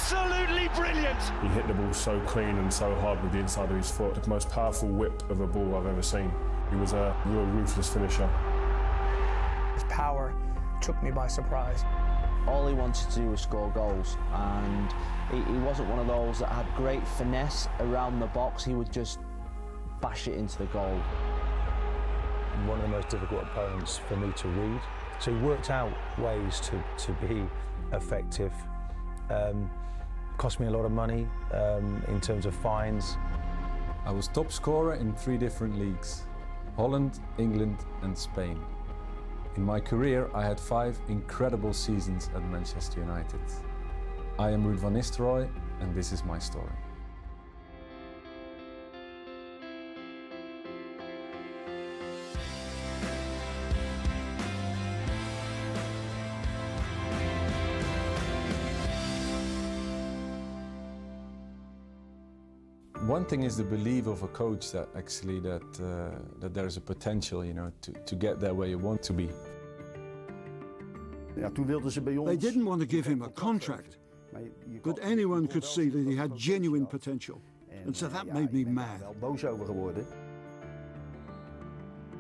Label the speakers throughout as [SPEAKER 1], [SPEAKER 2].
[SPEAKER 1] absolutely brilliant.
[SPEAKER 2] He hit the ball so clean and so hard with the inside of his foot. The most powerful whip of a ball I've ever seen. He was a real ruthless finisher.
[SPEAKER 3] His power took me by surprise.
[SPEAKER 4] All he wanted to do was score goals, and he wasn't one of those that had great finesse around the box. He would just bash it into the goal.
[SPEAKER 5] One of the most difficult opponents for me to read. So he worked out ways to be effective. Cost me a lot of money in terms of fines.
[SPEAKER 6] I was top scorer in 3 different leagues: Holland, England and Spain. In my career, I had 5 incredible seasons at Manchester United. I am Ruud van Nistelrooy, and this is my story. One thing is the belief of a coach that actually that there's a potential, you know, to get there where you want to be.
[SPEAKER 7] They didn't want to give him a contract, but anyone could see that he had genuine potential, and so that made me mad.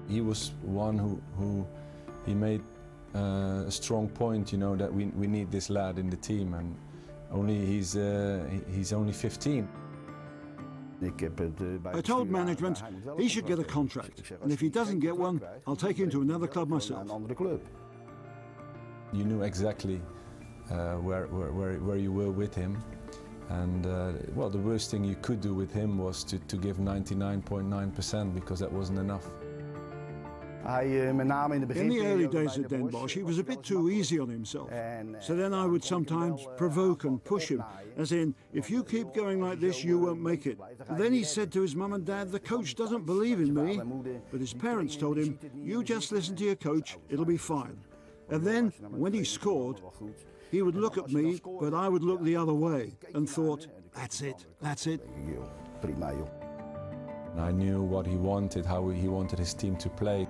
[SPEAKER 6] He was one who he made a strong point, you know, that we need this lad in the team, and he's only 15.
[SPEAKER 7] I told management he should get a contract, and if he doesn't get one, I'll take him to another club myself.
[SPEAKER 6] You knew exactly where you were with him, and well, the worst thing you could do with him was to give 99.9% because that wasn't enough.
[SPEAKER 7] In the early days at Den Bosch, he was a bit too easy on himself. So then I would sometimes provoke and push him, as in, if you keep going like this, you won't make it. And then he said to his mum and dad, the coach doesn't believe in me. But his parents told him, you just listen to your coach, it'll be fine. And then, when he scored, he would look at me, but I would look the other way, and thought, that's it, that's it.
[SPEAKER 6] And I knew what he wanted, how he wanted his team to play.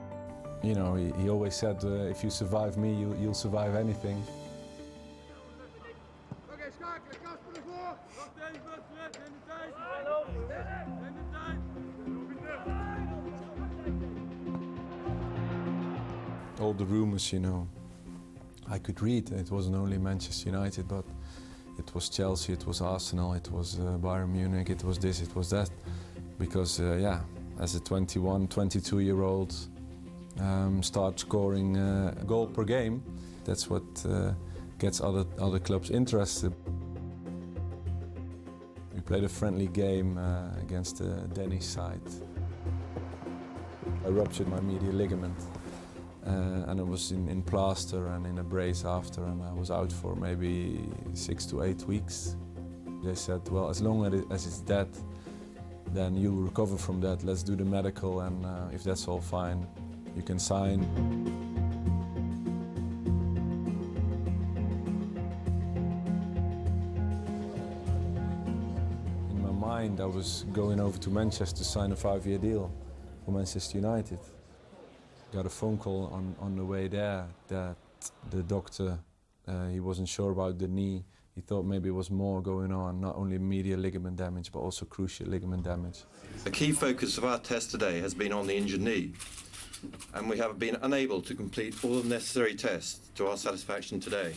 [SPEAKER 6] You know, he always said, if you survive me, you'll survive anything. All the rumors, you know, I could read. It wasn't only Manchester United, but it was Chelsea, it was Arsenal, it was Bayern Munich, it was this, it was that. Because, yeah, as a 21, 22-year-old, start scoring a goal per game. That's what gets other clubs interested. We played a friendly game against the Danish side. I ruptured my medial ligament, and I was in plaster and in a brace after, and I was out for maybe 6 to 8 weeks. They said, well, as long as it's that, then you'll recover from that. Let's do the medical, and if that's all fine, you can sign. In my mind, I was going over to Manchester to sign a 5-year deal for Manchester United. Got a phone call on the way there that the doctor, he wasn't sure about the knee. He thought maybe it was more going on, not only medial ligament damage, but also cruciate ligament damage.
[SPEAKER 8] The key focus of our test today has been on the injured knee, and we have been unable to complete all the necessary tests to our satisfaction today.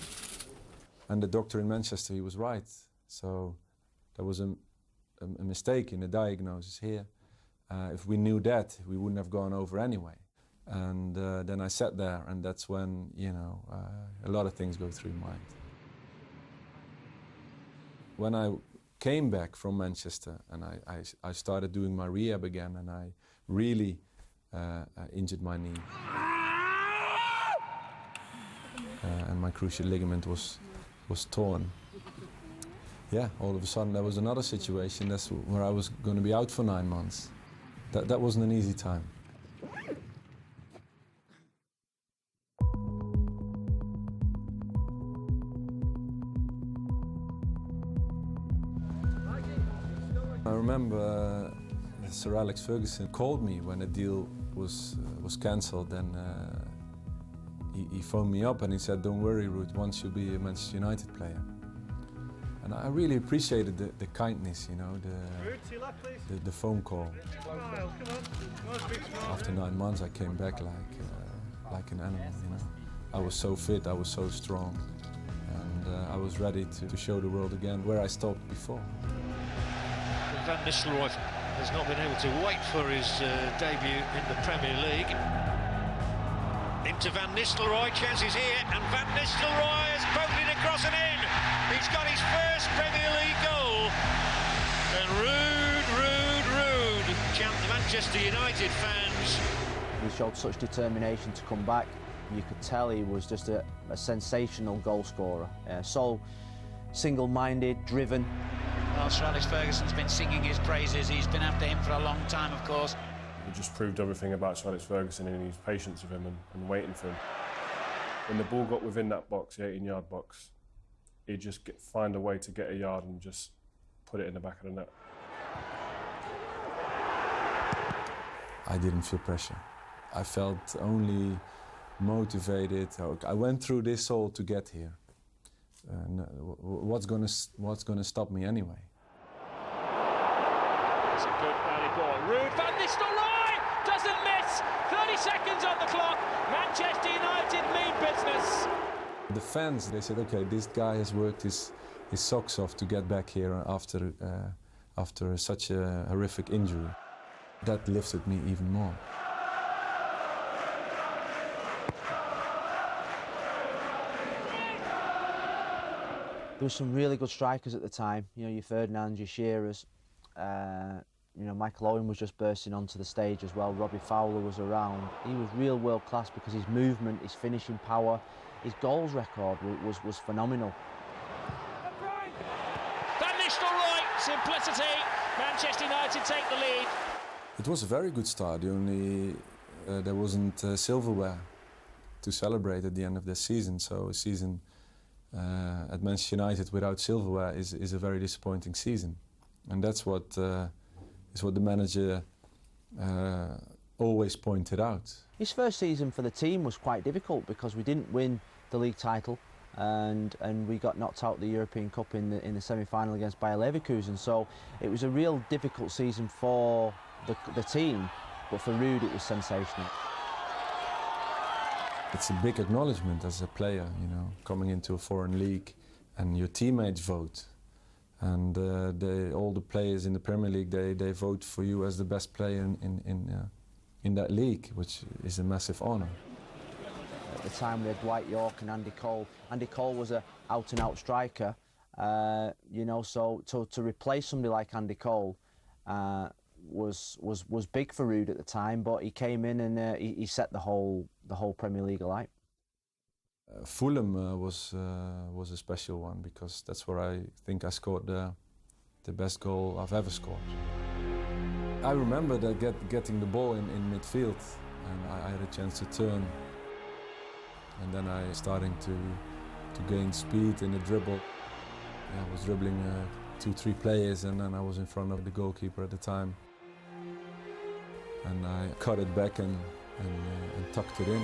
[SPEAKER 6] And the doctor in Manchester, he was right. So there was a mistake in the diagnosis here. If we knew that, we wouldn't have gone over anyway. And then I sat there, and that's when, you know, a lot of things go through your mind. When I came back from Manchester and I started doing my rehab again, and I really injured my knee. And my cruciate ligament was torn. Yeah, all of a sudden there was another situation. That's where I was going to be out for 9 months. That wasn't an easy time. I remember Sir Alex Ferguson called me when the deal was cancelled, and he phoned me up and he said, "Don't worry, Ruud, once you'll be a Manchester United player." And I really appreciated the kindness, you know, the phone call. After 9 months, I came back like an animal, you know. I was so fit, I was so strong, and I was ready to show the world again where I stopped before.
[SPEAKER 1] Van Nistelrooy has not been able to wait for his debut in the Premier League. Into Van Nistelrooy, chances here, and Van Nistelrooy has poked it across and in. He's got his first Premier League goal. And Ruud, chant the Manchester United fans.
[SPEAKER 4] He showed such determination to come back. You could tell he was just a sensational goal scorer. So single-minded, driven.
[SPEAKER 9] Well, Sir Alex Ferguson's been singing his praises. He's been after him for a long time, of course.
[SPEAKER 2] It just proved everything about Sir Alex Ferguson and his patience with him and waiting for him. When the ball got within that box, the 18-yard box, he'd just find a way to get a yard and just put it in the back of the net.
[SPEAKER 6] I didn't feel pressure. I felt only motivated. I went through this all to get here. What's gonna stop me anyway?
[SPEAKER 9] It's a good early ball. Ruud van Nistelrooy doesn't miss. 30 seconds on the clock. Manchester United mean business.
[SPEAKER 6] The fans, they said, okay, this guy has worked his socks off to get back here after such a horrific injury. That lifted me even more.
[SPEAKER 4] There were some really good strikers at the time. You know, your Ferdinand, your Shearers. You know, Michael Owen was just bursting onto the stage as well. Robbie Fowler was around. He was real world class because his movement, his finishing power, his goals record was phenomenal.
[SPEAKER 9] Van Nistelrooy, simplicity. Manchester United take the lead.
[SPEAKER 6] It was a very good start. Only there wasn't silverware to celebrate at the end of the season. So a season at Manchester United without silverware is a very disappointing season, and that's what is what the manager always pointed out.
[SPEAKER 4] His first season for the team was quite difficult because we didn't win the league title, and we got knocked out of the European Cup in the semi-final against Bayer Leverkusen. So it was a real difficult season for the team, but for Ruud it was sensational.
[SPEAKER 6] It's a big acknowledgement as a player, you know, coming into a foreign league, and your teammates vote, and all the players in the Premier League they vote for you as the best player in that league, which is a massive honour.
[SPEAKER 4] At the time we had Dwight York and Andy Cole. Andy Cole was a out-and-out striker, you know, so to replace somebody like Andy Cole was big for Ruud at the time, but he came in and he set the whole Premier League alight.
[SPEAKER 6] Fulham was a special one because that's where I think I scored the best goal I've ever scored. I remember that getting the ball in midfield, and I had a chance to turn, and then I starting to gain speed in the dribble. I was dribbling 2-3 players, and then I was in front of the goalkeeper at the time. And I cut it back and tucked it in.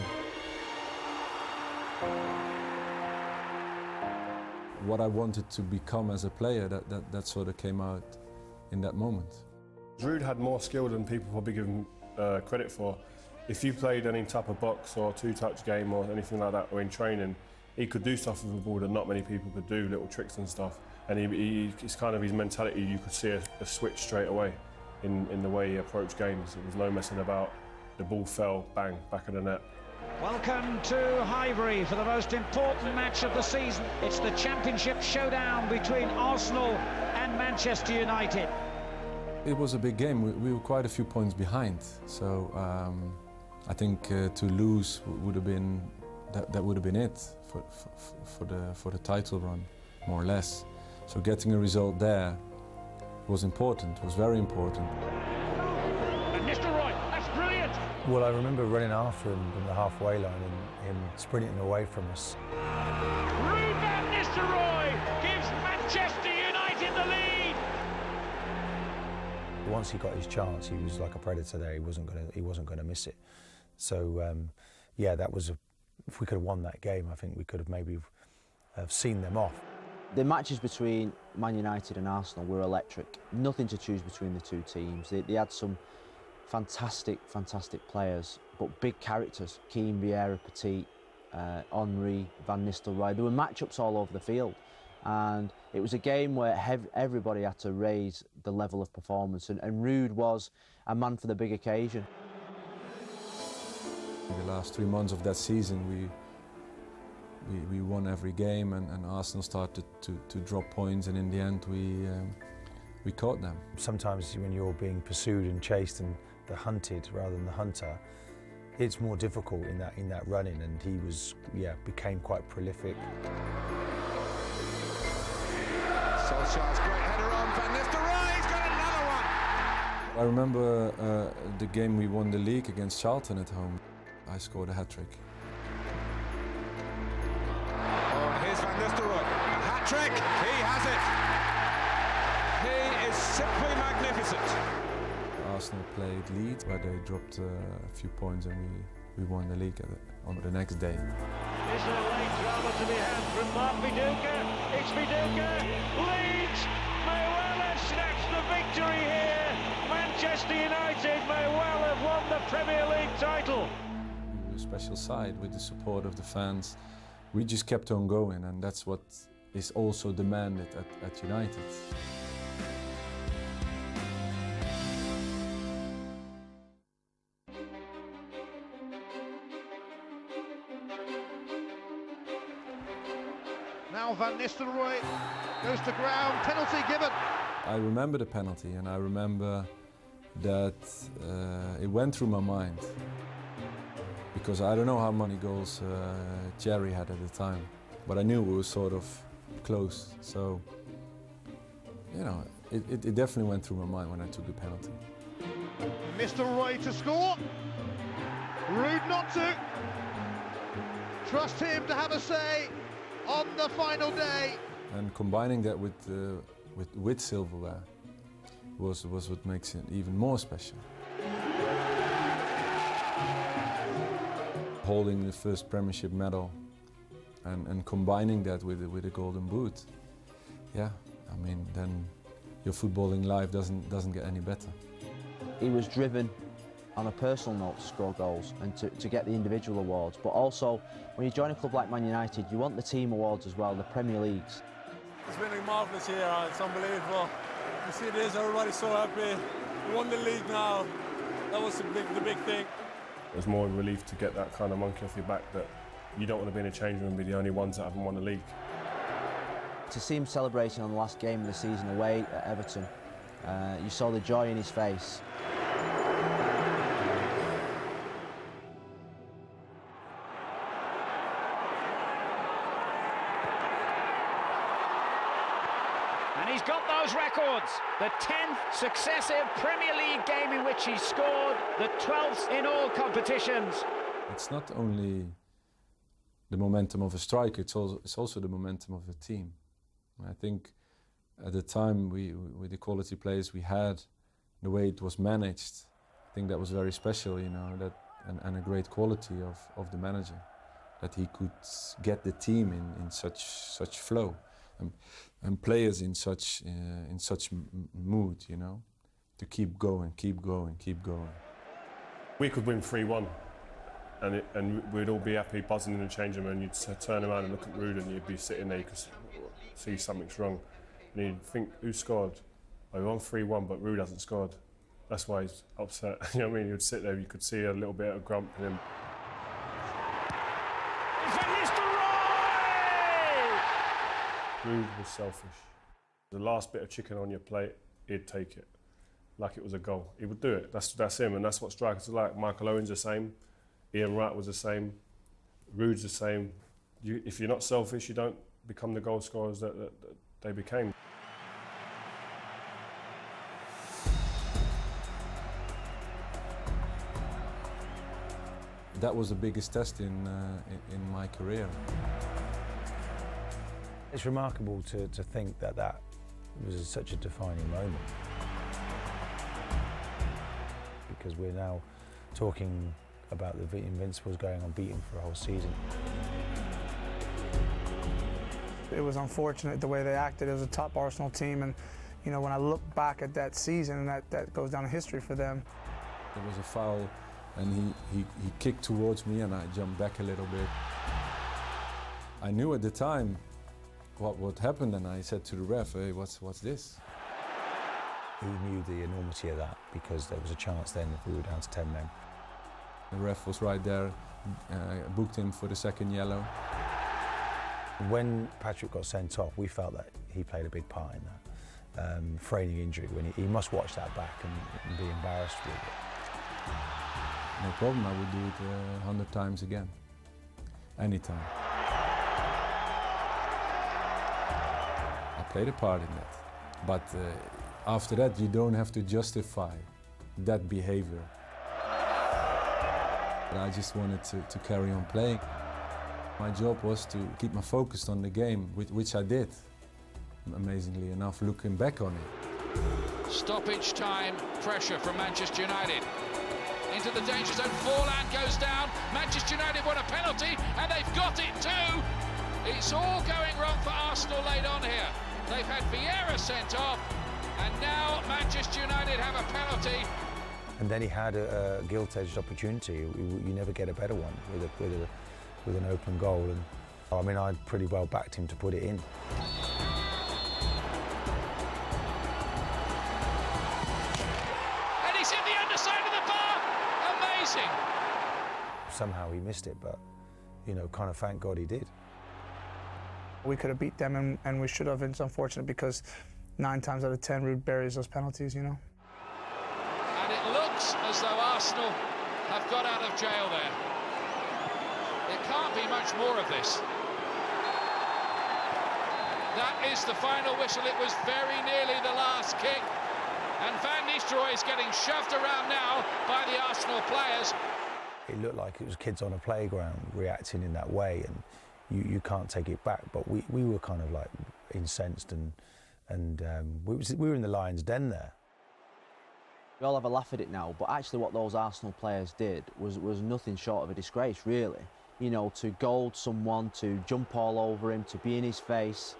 [SPEAKER 6] What I wanted to become as a player, that sort of came out in that moment.
[SPEAKER 2] Ruud had more skill than people probably give him credit for. If you played any type of box or two-touch game or anything like that, or in training, he could do stuff with the ball that not many people could do, little tricks and stuff. And it's kind of his mentality. You could see a switch straight away in the way he approached games. There was no messing about. The ball fell, bang, back of the net.
[SPEAKER 9] Welcome to Highbury for the most important match of the season. It's the Championship showdown between Arsenal and Manchester United.
[SPEAKER 6] It was a big game. We were quite a few points behind, so I think to lose would have been that would have been it for the title run, more or less. So getting a result there was important. Was very important.
[SPEAKER 9] And Nistelrooy, that's brilliant.
[SPEAKER 5] Well, I remember running after him from the halfway line and him sprinting away from us.
[SPEAKER 9] Ruud van Nistelrooy gives Manchester United the lead.
[SPEAKER 5] Once he got his chance, he was like a predator there. He wasn't going to miss it. So yeah, that was if we could have won that game, I think we could have maybe seen them off.
[SPEAKER 4] The matches between Man United and Arsenal were electric. Nothing to choose between the two teams. They had some fantastic players, but big characters. Keown, Vieira, Petit, Henry, Van Nistelrooy. There were matchups all over the field. And it was a game where everybody had to raise the level of performance, and Ruud was a man for the big occasion.
[SPEAKER 6] In the last 3 months of that season, we won every game, and Arsenal started to drop points, and in the end we caught them.
[SPEAKER 5] Sometimes when you're being pursued and chased and the hunted rather than the hunter, it's more difficult in that running, and he became quite prolific.
[SPEAKER 10] Solskjaer's great header on Van Nistelrooy, he's got another one!
[SPEAKER 6] I remember the game we won the league against Charlton at home. I scored a hat-trick.
[SPEAKER 10] Oh, here's Van Nistelrooy, a hat-trick, he has it! He is simply magnificent.
[SPEAKER 6] Arsenal played Leeds, where they dropped a few points, and we won the league on the next day.
[SPEAKER 9] Is there a late drama to be had from Mark Viduka? It's Viduka, leads, may well have snatched the victory here. Manchester United may well have won the Premier League title.
[SPEAKER 6] A special side with the support of the fans. We just kept on going, and that's what is also demanded at United.
[SPEAKER 10] Now Van Nistelrooy goes to ground, penalty given.
[SPEAKER 6] I remember the penalty, and I remember that it went through my mind. Because I don't know how many goals Thierry had at the time, but I knew we were sort of close. So, you know, it definitely went through my mind when I took the penalty.
[SPEAKER 10] Nistelrooy to score. Ruud not to. Trust him to have a say on the final day.
[SPEAKER 6] And combining that with silverware was what makes it even more special. Holding the first Premiership medal and combining that with a golden boot, yeah, I mean, then your footballing life doesn't get any better.
[SPEAKER 4] He was driven on a personal note to score goals and to get the individual awards, but also when you join a club like Man United, you want the team awards as well, the Premier Leagues.
[SPEAKER 11] It's been marvellous here, it's unbelievable. You see this, everybody's so happy. We won the league now, that was the big thing.
[SPEAKER 2] It was more a relief to get that kind of monkey off your back that you don't want to be in a change room and be the only ones that haven't won the league.
[SPEAKER 4] To see him celebrating on the last game of the season away at Everton, you saw the joy in his face.
[SPEAKER 9] And he's got those records. The 10th successive Premier League game in which he scored, the 12th in all competitions.
[SPEAKER 6] It's not only the momentum of a striker, it's also the momentum of a team. I think at the time, with the quality players we had, the way it was managed, I think that was very special, you know, and a great quality of the manager, that he could get the team in such flow. And players in such mood, you know, to keep going.
[SPEAKER 2] We could win 3-1, and we'd all be happy, buzzing in the changing room. And you'd turn around and look at Ruud, and you'd be sitting there, you could see something's wrong, and you'd think, who scored? Oh, we're on 3-1, but Ruud hasn't scored. That's why he's upset. You know what I mean? You'd sit there, you could see a little bit of grump in him. Ruud was selfish. The last bit of chicken on your plate, he'd take it like it was a goal. He would do it. That's him, and that's what strikers are like. Michael Owen's the same. Ian Wright was the same. Ruud's the same. If you're not selfish, you don't become the goal scorers that they became.
[SPEAKER 6] That was the biggest test in my career.
[SPEAKER 5] It's remarkable to think that was such a defining moment. Because we're now talking about the Invincibles going unbeaten for a whole season.
[SPEAKER 3] It was unfortunate the way they acted. It was a top Arsenal team, and you know, when I look back at that season, that goes down in history for them.
[SPEAKER 6] There was a foul, and he kicked towards me, and I jumped back a little bit. I knew at the time what happened, and I said to the ref, "Hey, what's this?"
[SPEAKER 5] He knew the enormity of that because there was a chance then if we were down to 10 men.
[SPEAKER 6] The ref was right there, booked him for the second yellow.
[SPEAKER 5] When Patrick got sent off, we felt that he played a big part in that. Fraining injury, when he must watch that back and be embarrassed with it.
[SPEAKER 6] No problem, I would do it 100 times again, anytime. I played a part in that, but after that you don't have to justify that behavior. I just wanted to carry on playing. My job was to keep my focus on the game, which I did, amazingly enough, looking back on it.
[SPEAKER 12] Stoppage time, pressure from Manchester United. Into the danger zone, Forlan goes down, Manchester United want a penalty, and they've got it too! It's all going wrong for Arsenal late on here. They've had Vieira sent off, and now Manchester United have a penalty.
[SPEAKER 5] And then he had a gilt-edged opportunity. You never get a better one with an open goal. And I mean, I pretty well backed him to put it in.
[SPEAKER 12] And he's hit the underside of the bar. Amazing.
[SPEAKER 5] Somehow he missed it, but you know, kind of thank God he did.
[SPEAKER 3] We could have beat them, and we should have. It's unfortunate because 9 times out of 10, Ruud buries those penalties, you know.
[SPEAKER 12] And it looks as though Arsenal have got out of jail there. It can't be much more of this. That is the final whistle. It was very nearly the last kick. And Van Nistelrooy is getting shoved around now by the Arsenal players.
[SPEAKER 5] It looked like it was kids on a playground reacting in that way, and you can't take it back. But we were kind of like incensed, and we were in the lion's den there.
[SPEAKER 4] We all have a laugh at it now, but actually what those Arsenal players did was nothing short of a disgrace, really. You know, to goad someone, to jump all over him, to be in his face.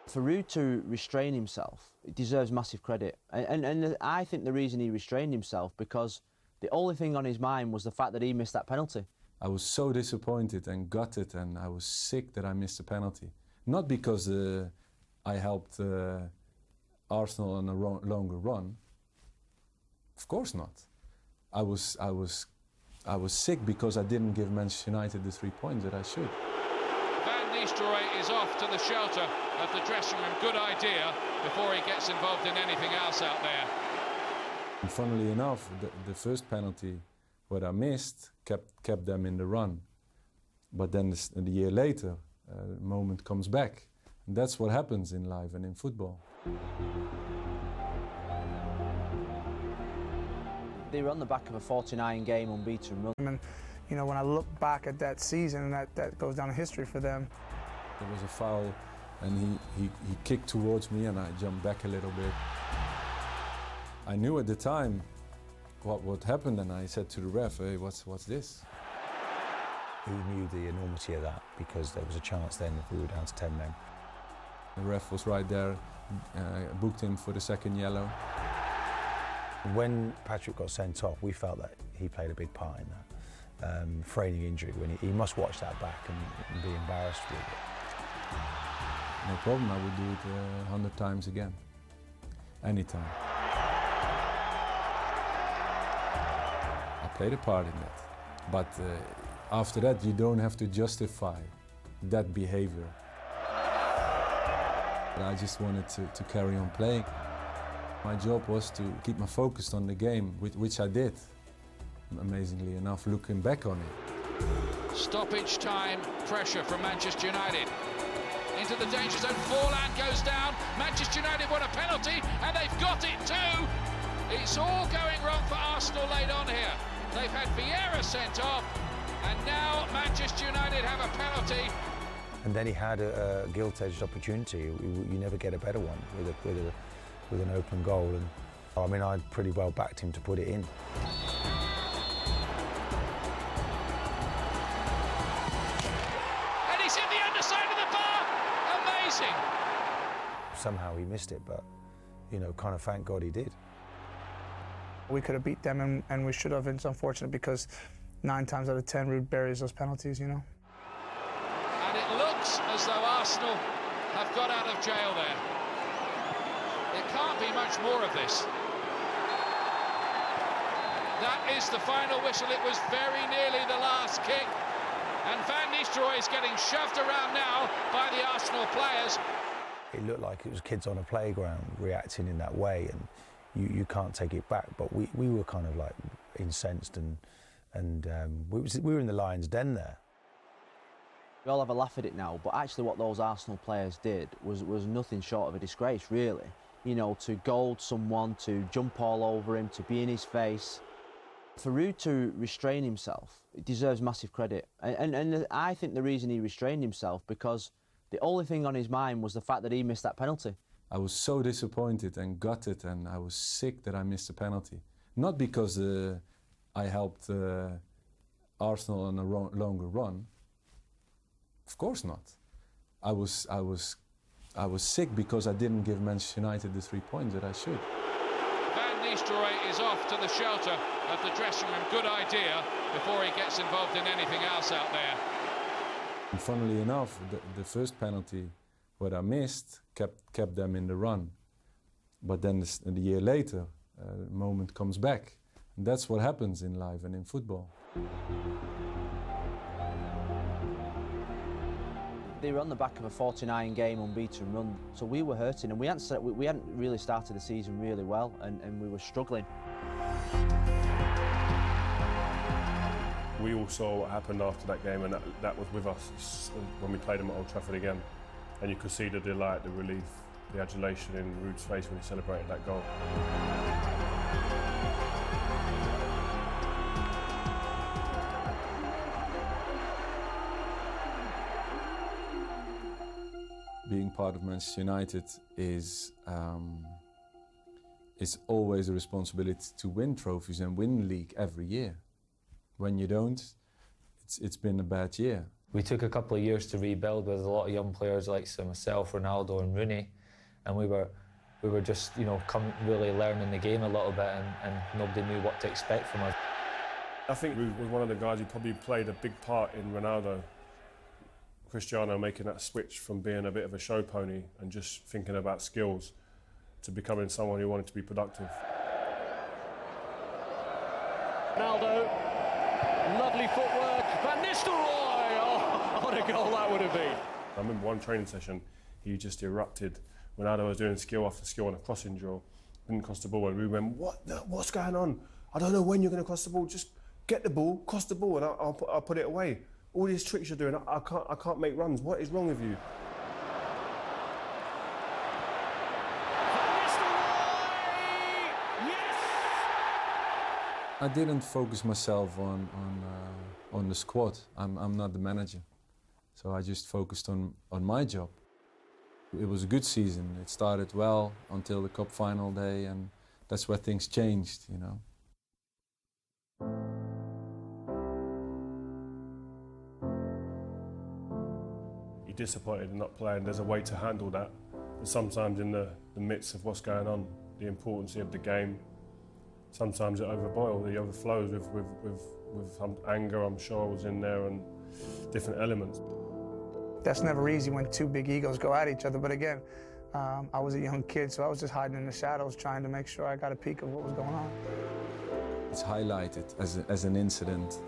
[SPEAKER 4] For Ruud to restrain himself, it deserves massive credit. And I think the reason he restrained himself, because the only thing on his mind was the fact that he missed that penalty.
[SPEAKER 6] I was so disappointed and gutted, and I was sick that I missed the penalty. Not because I helped Arsenal on a longer run. Of course not. I was sick because I didn't give Manchester United the 3 points that I should.
[SPEAKER 12] Van Nistelrooy is off to the shelter of the dressing room. Good idea before he gets involved in anything else out there.
[SPEAKER 6] And funnily enough, the first penalty, what I missed, kept them in the run. But then a year later, the moment comes back. And that's what happens in life and in football.
[SPEAKER 4] They were on the back of a 49-game unbeaten run.
[SPEAKER 3] And you know, when I look back at that season, that goes down in history for them.
[SPEAKER 6] There was a foul, and he kicked towards me, and I jumped back a little bit. I knew at the time what happened, and I said to the ref, "Hey, what's this?"
[SPEAKER 5] He knew the enormity of that because there was a chance then if we were down to 10 men.
[SPEAKER 6] The ref was right there, booked him for the second yellow.
[SPEAKER 5] When Patrick got sent off, we felt that he played a big part in that. Fraining injury, when he must watch that back and be embarrassed with it.
[SPEAKER 6] No problem, I would do it 100 times again, anytime. I played a part in that, but after that you don't have to justify that behavior. I just wanted to carry on playing. My job was to keep my focus on the game, which I did, amazingly enough, looking back on it.
[SPEAKER 12] Stoppage time, pressure from Manchester United. Into the danger zone, Forlan goes down, Manchester United want a penalty, and they've got it too! It's all going wrong for Arsenal late on here. They've had Vieira sent off, and now Manchester United have a penalty.
[SPEAKER 5] And then he had a gilt-edged opportunity. You never get a better one with an open goal. And I mean, I pretty well backed him to put it in.
[SPEAKER 12] And he's hit the underside of the bar. Amazing.
[SPEAKER 5] somehow he missed it, but, you know, kind of thank God he did.
[SPEAKER 3] We could have beat them, and we should have. It's unfortunate because 9 times out of 10, Ruud buries those penalties, you know.
[SPEAKER 12] And it looks as though Arsenal have got out of jail there. It can't be much more of this. That is the final whistle. It was very nearly the last kick. And Van Nistelrooy is getting shoved around now by the Arsenal players.
[SPEAKER 5] It looked like it was kids on a playground reacting in that way, and you can't take it back. But we were kind of like incensed, and we were in the lion's den there.
[SPEAKER 4] We all have a laugh at it now, but actually what those Arsenal players did was nothing short of a disgrace, really. You know, to goad someone, to jump all over him, to be in his face. For Ruud to restrain himself, it deserves massive credit. And I think the reason he restrained himself, because the only thing on his mind was the fact that he missed that penalty.
[SPEAKER 6] I was so disappointed and gutted, and I was sick that I missed a penalty. Not because I helped Arsenal on a longer run. Of course not. I was sick because I didn't give Manchester United the 3 points that I should.
[SPEAKER 12] Van Nistelrooy is off to the shelter of the dressing room. Good idea before he gets involved in anything else out there.
[SPEAKER 6] And funnily enough, the first penalty what I missed kept them in the run. But then a year later, the moment comes back. And that's what happens in life and in football.
[SPEAKER 4] They were on the back of a 49-game unbeaten run, so we were hurting, and we hadn't really started the season really well, and we were struggling.
[SPEAKER 2] We all saw what happened after that game, and that was with us when we played them at Old Trafford again. And you could see the delight, the relief, the adulation in Ruud's face when he celebrated that goal.
[SPEAKER 6] Being part of Manchester United is always a responsibility to win trophies and win the league every year. When you don't, it's been a bad year.
[SPEAKER 13] We took a couple of years to rebuild with a lot of young players like myself, Ronaldo and Rooney, and we were just, you know, really learning the game a little bit, and nobody knew what to expect from us.
[SPEAKER 2] I think Ruud was one of the guys who probably played a big part in Ronaldo, Cristiano making that switch from being a bit of a show pony and just thinking about skills to becoming someone who wanted to be productive.
[SPEAKER 9] Ronaldo, lovely footwork, Van Nistelrooy, oh, what a goal that would have been.
[SPEAKER 2] I remember one training session, he just erupted. Ronaldo was doing skill after skill on a crossing drill, didn't cross the ball, and we went, what's going on? I don't know when you're going to cross the ball, just get the ball, cross the ball, and I'll put it away. All these tricks you're doing, I can't make runs. What is wrong with you?
[SPEAKER 6] I didn't focus myself on the squad. I'm not the manager, so I just focused on my job. It was a good season. It started well until the cup final day, and that's where things changed, you know.
[SPEAKER 2] Disappointed in not playing. There's a way to handle that. But sometimes in the midst of what's going on, the importance of the game, sometimes it overboils, it overflows with some anger, I'm sure, was in there, and different elements.
[SPEAKER 3] That's never easy when two big egos go at each other, but again, I was a young kid, so I was just hiding in the shadows trying to make sure I got a peek of what was going on.
[SPEAKER 6] It's highlighted as an incident,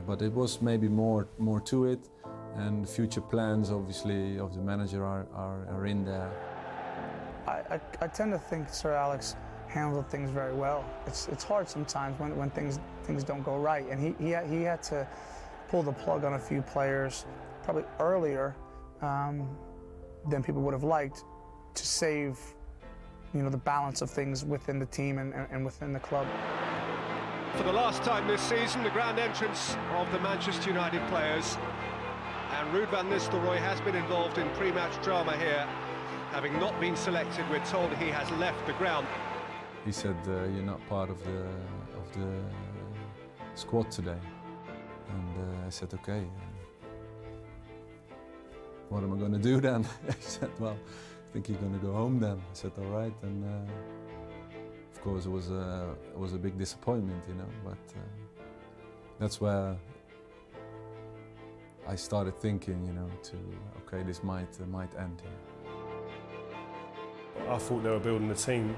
[SPEAKER 6] but it was maybe more to it. And the future plans, obviously, of the manager are in there.
[SPEAKER 3] I tend to think Sir Alex handled things very well. It's hard sometimes when things don't go right, and he had to pull the plug on a few players probably earlier than people would have liked to save, you know, the balance of things within the team and within the club.
[SPEAKER 10] For the last time this season, the grand entrance of the Manchester United players. And Ruud van Nistelrooy has been involved in pre-match drama here. Having not been selected, we're told he has left the ground.
[SPEAKER 6] He said, you're not part of the squad today. And I said, okay. What am I going to do then? He said, well, think you're going to go home then. I said, all right, and of course it was a big disappointment, you know, but that's where I started thinking, you know, okay, this might end here.
[SPEAKER 2] I thought they were building a team